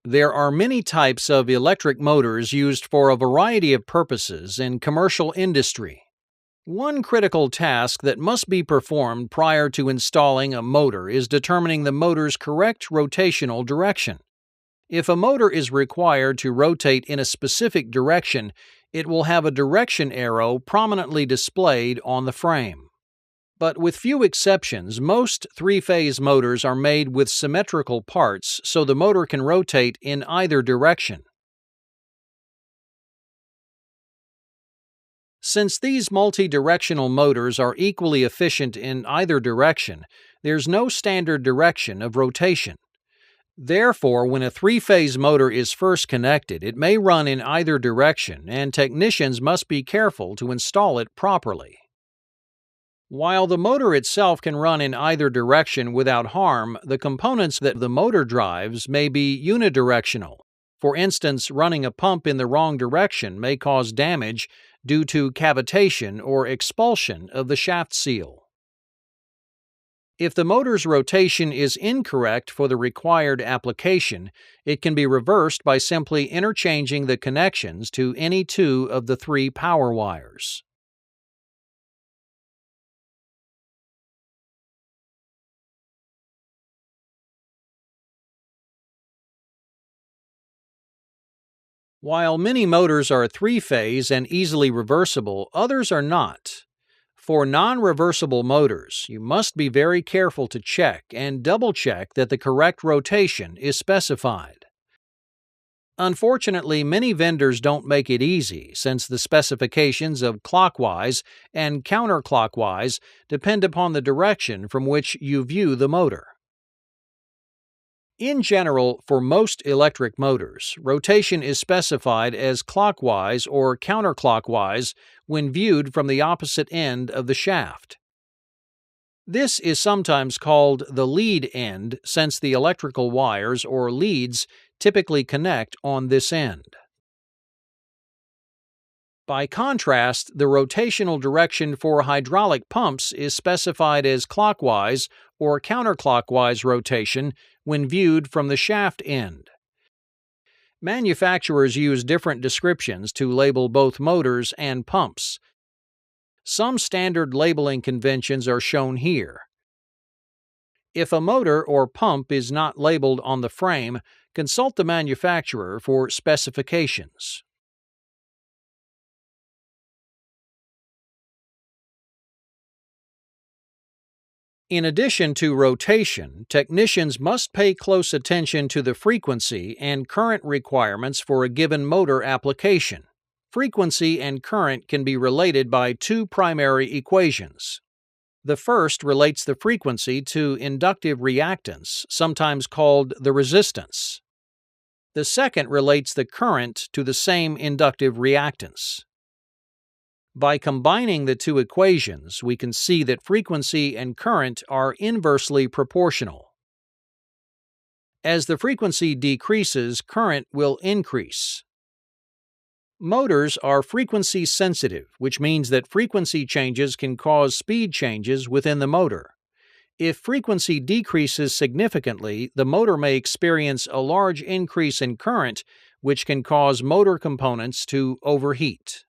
There are many types of electric motors used for a variety of purposes in commercial industry. One critical task that must be performed prior to installing a motor is determining the motor's correct rotational direction. If a motor is required to rotate in a specific direction, it will have a direction arrow prominently displayed on the frame. But with few exceptions, most three-phase motors are made with symmetrical parts so the motor can rotate in either direction. Since these multi-directional motors are equally efficient in either direction, there's no standard direction of rotation. Therefore, when a three-phase motor is first connected, it may run in either direction, and technicians must be careful to install it properly. While the motor itself can run in either direction without harm, the components that the motor drives may be unidirectional. For instance, running a pump in the wrong direction may cause damage due to cavitation or expulsion of the shaft seal. If the motor's rotation is incorrect for the required application, it can be reversed by simply interchanging the connections to any two of the three power wires. While many motors are three-phase and easily reversible, others are not. For non-reversible motors, you must be very careful to check and double-check that the correct rotation is specified. Unfortunately, many vendors don't make it easy, since the specifications of clockwise and counterclockwise depend upon the direction from which you view the motor. In general, for most electric motors, rotation is specified as clockwise or counterclockwise when viewed from the opposite end of the shaft. This is sometimes called the lead end, since the electrical wires or leads typically connect on this end. By contrast, the rotational direction for hydraulic pumps is specified as clockwise or counterclockwise rotation when viewed from the shaft end. Manufacturers use different descriptions to label both motors and pumps. Some standard labeling conventions are shown here. If a motor or pump is not labeled on the frame, consult the manufacturer for specifications. In addition to rotation, technicians must pay close attention to the frequency and current requirements for a given motor application. Frequency and current can be related by two primary equations. The first relates the frequency to inductive reactance, sometimes called the resistance. The second relates the current to the same inductive reactance. By combining the two equations, we can see that frequency and current are inversely proportional. As the frequency decreases, current will increase. Motors are frequency sensitive, which means that frequency changes can cause speed changes within the motor. If frequency decreases significantly, the motor may experience a large increase in current, which can cause motor components to overheat.